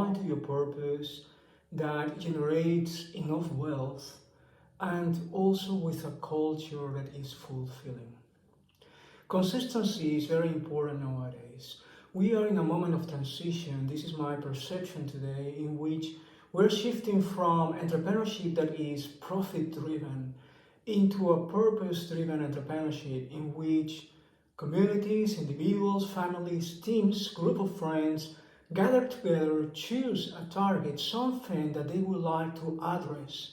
aligned to your purpose, that generates enough wealth, and also with a culture that is fulfilling. Consistency is very important nowadays. We are in a moment of transition, this is my perception today, in which we're shifting from entrepreneurship that is profit-driven into a purpose-driven entrepreneurship in which communities, individuals, families, teams, group of friends gather together, choose a target, something that they would like to address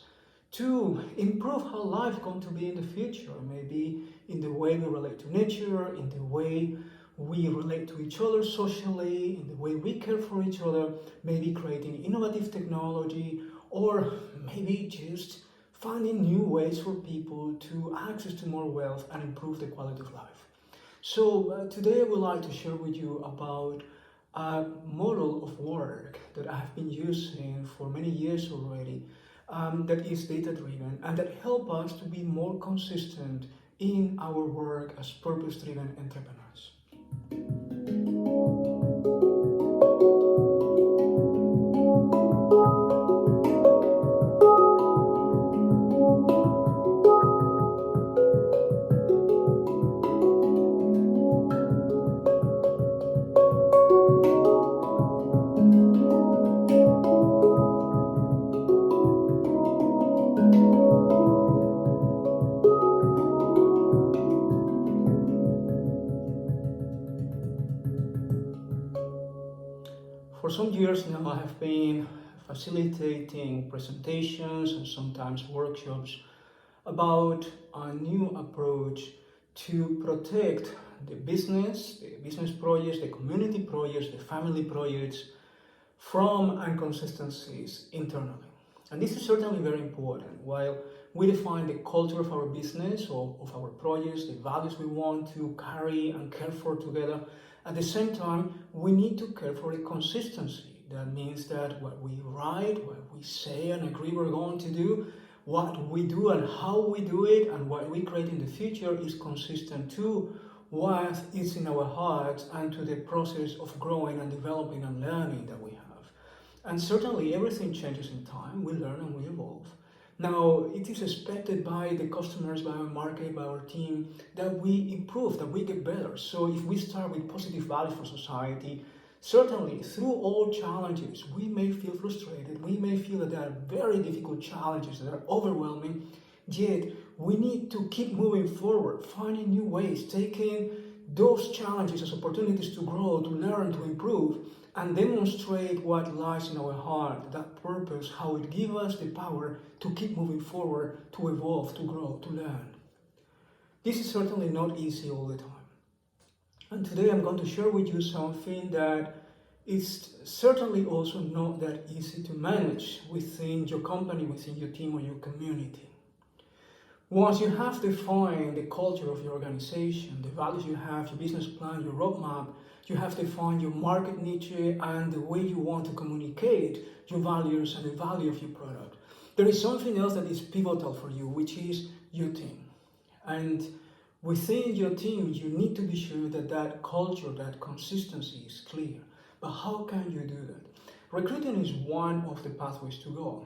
to improve how life is going to be in the future, maybe in the way we relate to nature, in the way we relate to each other socially, in the way we care for each other, maybe creating innovative technology, or maybe just finding new ways for people to access to more wealth and improve the quality of life. So today I would like to share with you about a model of work that I have been using for many years already, that is data-driven and that help us to be more consistent in our work as purpose-driven entrepreneurs. For some years now, I have been facilitating presentations and sometimes workshops about a new approach to protect the business projects, the community projects, the family projects from inconsistencies internally. And this is certainly very important. While we define the culture of our business or of our projects, the values we want to carry and care for together, at the same time, we need to care for the consistency. That means that what we write, what we say and agree we're going to do, what we do and how we do it, and what we create in the future is consistent to what is in our hearts and to the process of growing and developing and learning that we have. And certainly everything changes in time, we learn and we evolve. Now, it is expected by the customers, by our market, by our team, that we improve, that we get better. So if we start with positive values for society, certainly through all challenges, we may feel frustrated, we may feel that there are very difficult challenges that are overwhelming, yet we need to keep moving forward, finding new ways, taking those challenges as opportunities to grow, to learn, to improve, and demonstrate what lies in our heart, that purpose, how it gives us the power to keep moving forward, to evolve, to grow, to learn. This is certainly not easy all the time. And today I'm going to share with you something that is certainly also not that easy to manage within your company, within your team or your community. Once you have defined the culture of your organization, the values you have, your business plan, your roadmap, you have defined your market niche and the way you want to communicate your values and the value of your product. There is something else that is pivotal for you, which is your team. And within your team, you need to be sure that that culture, that consistency is clear. But how can you do that? Recruiting is one of the pathways to go.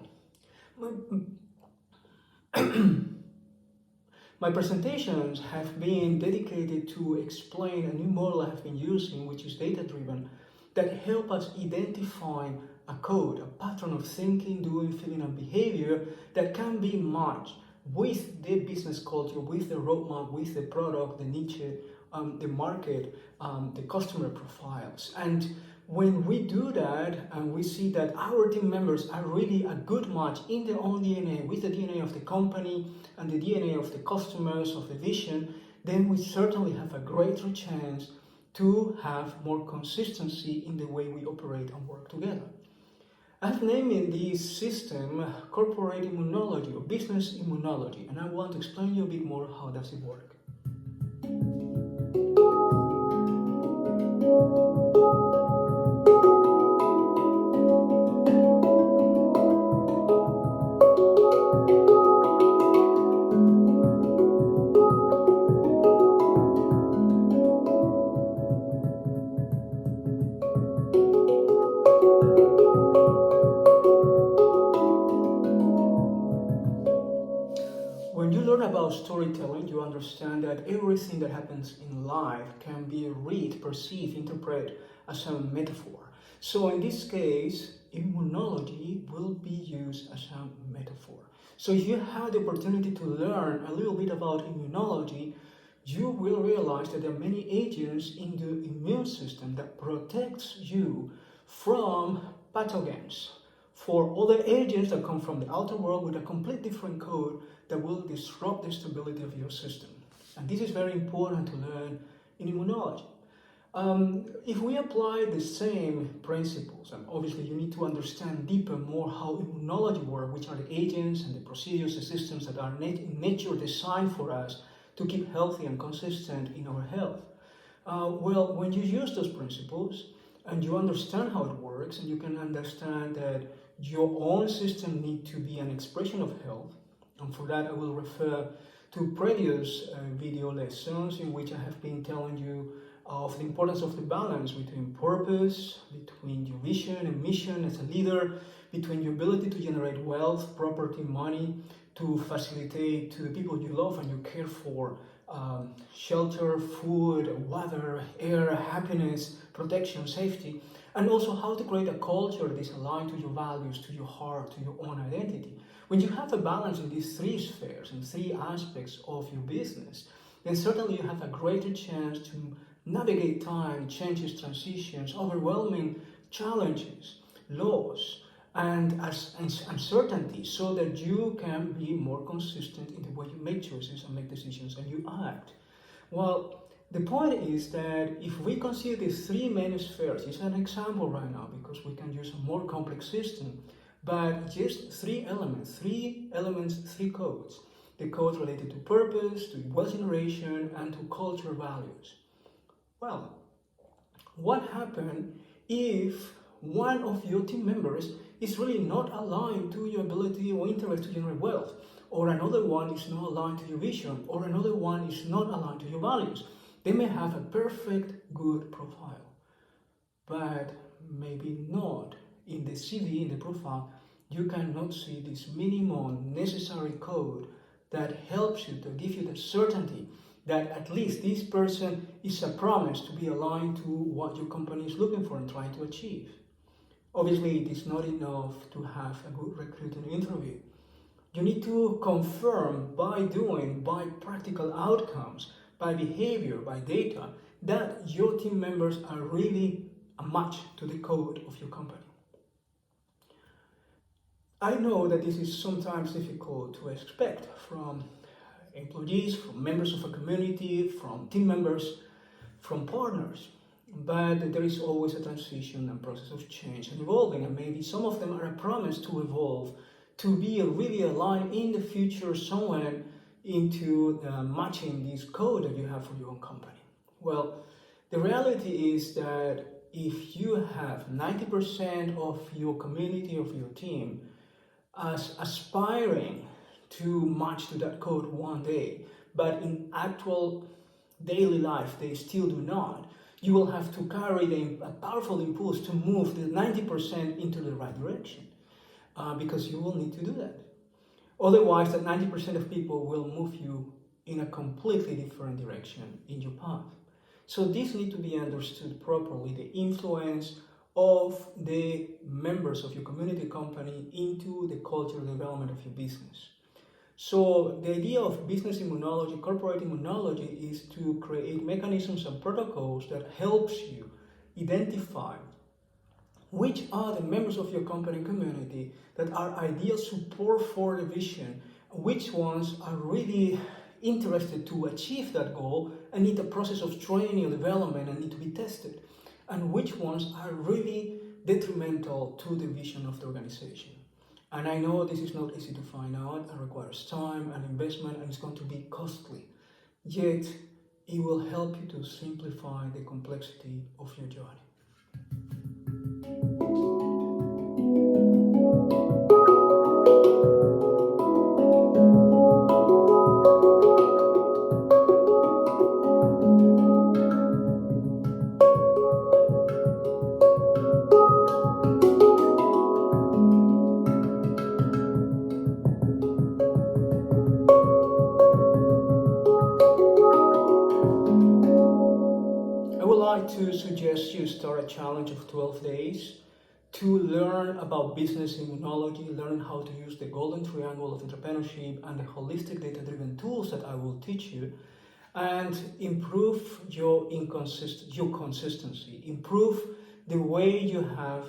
My presentations have been dedicated to explain a new model I have been using, which is data-driven, that help us identify a code, a pattern of thinking, doing, feeling, and behavior that can be matched with the business culture, with the roadmap, with the product, the niche, the market, the customer profiles. And when we do that and we see that our team members are really a good match in their own DNA, with the DNA of the company and the DNA of the customers, of the vision, then we certainly have a greater chance to have more consistency in the way we operate and work together. I've named this system Corporate Immunology or Business Immunology, and I want to explain you a bit more how does it work. storytelling, you understand that everything that happens in life can be read, perceived, interpreted as a metaphor. So in this case, immunology will be used as a metaphor. So if you have the opportunity to learn a little bit about immunology, you will realize that there are many agents in the immune system that protects you from pathogens, for other agents that come from the outer world with a complete different code that will disrupt the stability of your system. And this is very important to learn in immunology. If we apply the same principles, and obviously you need to understand deeper more how immunology works, which are the agents and the procedures, the systems that are in nature designed for us to keep healthy and consistent in our health. Well, when you use those principles and you understand how it works, and you can understand that your own system needs to be an expression of health, and for that I will refer to previous video lessons in which I have been telling you of the importance of the balance between purpose, between your vision and mission as a leader, between your ability to generate wealth, property, money, to facilitate to the people you love and you care for, shelter, food, water, air, happiness, protection, safety, and also how to create a culture that is aligned to your values, to your heart, to your own identity. When you have a balance in these three spheres and three aspects of your business, then certainly you have a greater chance to navigate time, changes, transitions, overwhelming challenges, loss, and uncertainty, so that you can be more consistent in the way you make choices and make decisions and you act. Well, the point is that if we consider these three main spheres, it's an example right now because we can use a more complex system, but just three elements, three codes. The code related to purpose, to wealth generation, and to culture values. Well, what happens if one of your team members is really not aligned to your ability or interest to generate wealth, or another one is not aligned to your vision, or another one is not aligned to your values? They may have a perfect, good profile, but maybe not in the CV, in the profile. You cannot see this minimum necessary code that helps you to give you the certainty that at least this person is a promise to be aligned to what your company is looking for and trying to achieve. Obviously, it is not enough to have a good recruiting interview. You need to confirm by practical outcomes, by behavior, by data, that your team members are really a match to the code of your company. I know that this is sometimes difficult to expect from employees, from members of a community, from team members, from partners. But there is always a transition and process of change and evolving, and maybe some of them are a promise to evolve, to be really aligned in the future somewhere into matching this code that you have for your own company. Well, the reality is that if you have 90% of your community, of your team, as aspiring to match to that code one day, but in actual daily life they still do not, you will have to carry a powerful impulse to move the 90% into the right direction, because you will need to do that. Otherwise, that 90% of people will move you in a completely different direction in your path. So this needs to be understood properly, the influence of the members of your community company into the cultural development of your business. So the idea of business immunology, corporate immunology, is to create mechanisms and protocols that helps you identify which are the members of your company community that are ideal support for the vision, which ones are really interested to achieve that goal and need a process of training and development and need to be tested, and which ones are really detrimental to the vision of the organization. And I know this is not easy to find out and requires time and investment, and it's going to be costly. Yet, it will help you to simplify the complexity of your journey. challenge of 12 days to learn about business immunology, learn how to use the golden triangle of entrepreneurship and the holistic data-driven tools that I will teach you, and improve your consistency, improve the way you have,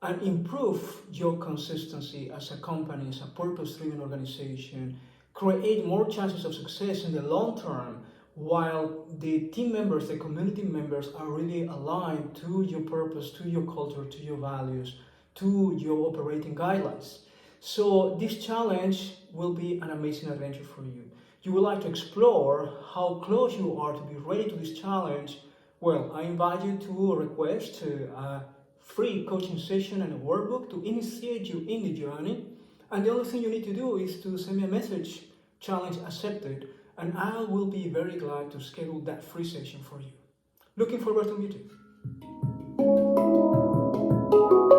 and improve your consistency as a company, as a purpose-driven organization, create more chances of success in the long term, while the team members, the community members are really aligned to your purpose, to your culture, to your values, to your operating guidelines. So this challenge will be an amazing adventure for you. You would like to explore how close you are to be ready to this challenge? Well, I invite you to request a free coaching session and a workbook to initiate you in the journey. And the only thing you need to do is to send me a message, challenge accepted, and I will be very glad to schedule that free session for you. Looking forward to meeting you.